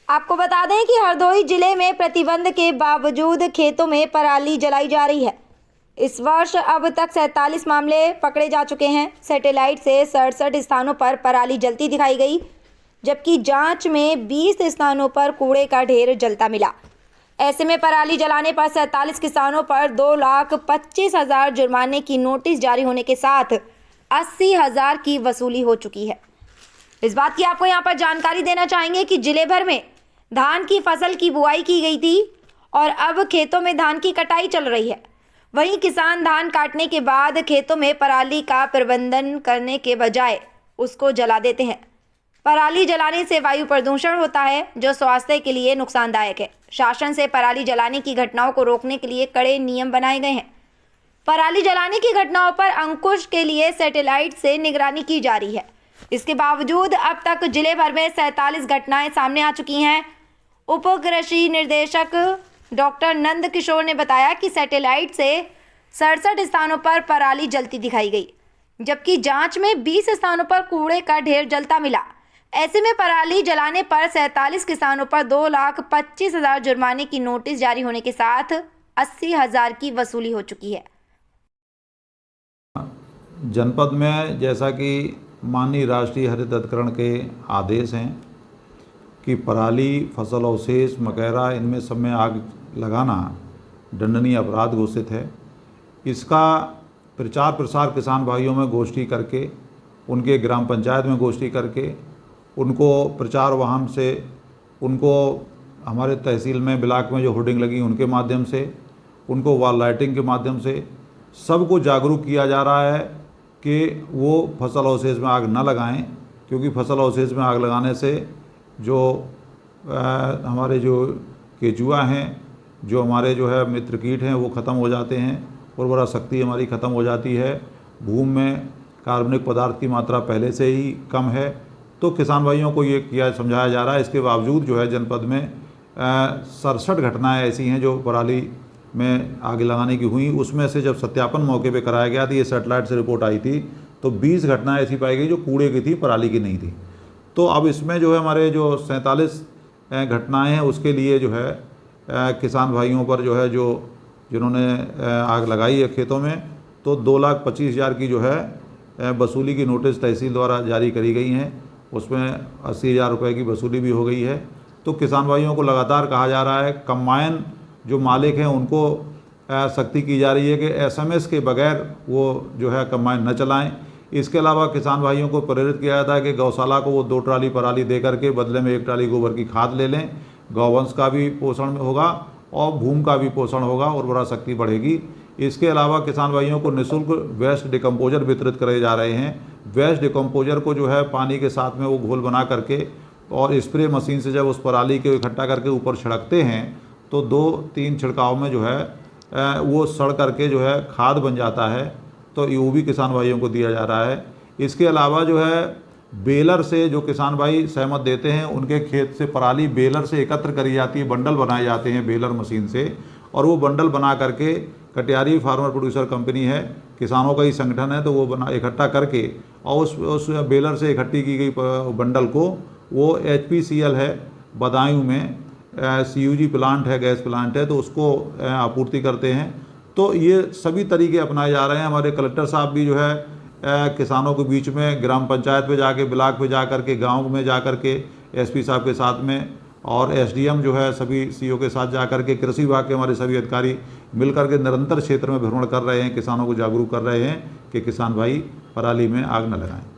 आपको बता दें कि हरदोई जिले में प्रतिबंध के बावजूद खेतों में पराली जलाई जा रही है। इस वर्ष अब तक 47 मामले पकड़े जा चुके हैं। सैटेलाइट से 67 स्थानों पर पराली जलती दिखाई गई, जबकि जांच में 20 स्थानों पर कूड़े का ढेर जलता मिला। ऐसे में पराली जलाने पर 47 किसानों पर 2,25,000 जुर्माने की नोटिस जारी होने के साथ 80,000 की वसूली हो चुकी है। इस बात की आपको यहाँ पर जानकारी देना चाहेंगे कि जिले भर में धान की फसल की बुआई की गई थी और अब खेतों में धान की कटाई चल रही है। वहीं किसान धान काटने के बाद खेतों में पराली का प्रबंधन करने के बजाय उसको जला देते हैं। पराली जलाने से वायु प्रदूषण होता है, जो स्वास्थ्य के लिए नुकसानदायक है। शासन से पराली जलाने की घटनाओं को रोकने के लिए कड़े नियम बनाए गए हैं। पराली जलाने की घटनाओं पर अंकुश के लिए सैटेलाइट से निगरानी की जा रही है। इसके बावजूद अब तक जिले भर में 47 घटनाएं सामने आ चुकी हैं। उप कृषि निर्देशक डॉक्टर नंद किशोर ने बताया कि सैटेलाइट से 67 स्थानों पर पराली जलती दिखाई गई, जबकि जांच में 20 स्थानों पर कूड़े का ढेर जलता मिला। ऐसे में पराली जलाने पर 47 किसानों पर 2,25,000 जुर्माने की नोटिस जारी होने के साथ 80,000 की वसूली हो चुकी है। जनपद में जैसा कि माननीय राष्ट्रीय हरित अधिकरण के आदेश हैं कि पराली, फसल अवशेष, मकैरा, इनमें सब में आग लगाना दंडनीय अपराध घोषित है। इसका प्रचार प्रसार किसान भाइयों में गोष्ठी करके, उनके ग्राम पंचायत में गोष्ठी करके, उनको प्रचार वाहन से, उनको हमारे तहसील में, ब्लॉक में जो होर्डिंग लगी उनके माध्यम से, उनको वॉल लाइटिंग के माध्यम से सबको जागरूक किया जा रहा है कि वो फसल अवशेष में आग न लगाएं, क्योंकि फसल अवशेष में आग लगाने से जो हमारे जो केचुआ हैं, जो हमारे जो है मित्र कीट हैं, वो ख़त्म हो जाते हैं, उर्वरा शक्ति हमारी ख़त्म हो जाती है। भूमि में कार्बनिक पदार्थ की मात्रा पहले से ही कम है। तो किसान भाइयों को ये किया समझाया जा रहा है। इसके बावजूद जो है जनपद में 67 घटनाएँ ऐसी हैं जो पराली में आग लगाने की हुई। उसमें से जब सत्यापन मौके पे कराया गया था, ये सैटेलाइट से रिपोर्ट आई थी, तो 20 घटनाएं ऐसी पाई गई जो कूड़े की थी, पराली की नहीं थी। तो अब इसमें जो है हमारे जो 47 घटनाएं हैं, उसके लिए जो है किसान भाइयों पर जो है जिन्होंने आग लगाई है खेतों में, तो 2,25,000 की जो है वसूली की नोटिस तहसील द्वारा जारी करी गई हैं। उसमें 80,000 रुपये की वसूली भी हो गई है। तो किसान भाइयों को लगातार कहा जा रहा है, कंबाइन जो मालिक हैं उनको सख्ती की जा रही है कि SMS के बगैर वो जो है कंबाइन न चलाएं। इसके अलावा किसान भाइयों को प्रेरित किया जाता है कि गौशाला को वो 2 ट्राली पराली दे करके बदले में 1 ट्राली गोबर की खाद ले लें। गौवंश का भी पोषण होगा और भूमि का भी पोषण होगा, उर्वरा शक्ति बढ़ेगी। इसके अलावा किसान भाइयों को निःशुल्क वेस्ट डिकम्पोजर वितरित करे जा रहे हैं। वेस्ट डिकम्पोजर को जो है पानी के साथ में वो घोल बना करके और स्प्रे मशीन से जब उस पराली को इकट्ठा करके ऊपर छिड़कते हैं, तो 2-3 छिड़काव में जो है वो सड़ करके जो है खाद बन जाता है। तो ये भी किसान भाइयों को दिया जा रहा है। इसके अलावा जो है बेलर से जो किसान भाई सहमत देते हैं, उनके खेत से पराली बेलर से एकत्र करी जाती है, बंडल बनाए जाते हैं बेलर मशीन से, और वो बंडल बना करके कटियारी फार्मर प्रोड्यूसर कंपनी है, किसानों का ही संगठन है, तो वो बना इकट्ठा करके और उस बेलर से इकट्ठी की गई बंडल को वो HPCL है बदायूं में, CUG प्लांट है, गैस प्लांट है, तो उसको आपूर्ति करते हैं। तो ये सभी तरीके अपनाए जा रहे हैं। हमारे कलेक्टर साहब भी जो है किसानों के बीच में ग्राम पंचायत पे जाके, ब्लॉक पे जा करके, गांव में जा करके SP साहब के साथ में और SDM जो है सभी CO के साथ जा करके, कृषि विभाग के हमारे सभी अधिकारी मिल करके निरंतर क्षेत्र में भ्रमण कर रहे हैं, किसानों को जागरूक कर रहे हैं कि किसान भाई पराली में आग न लगाएं।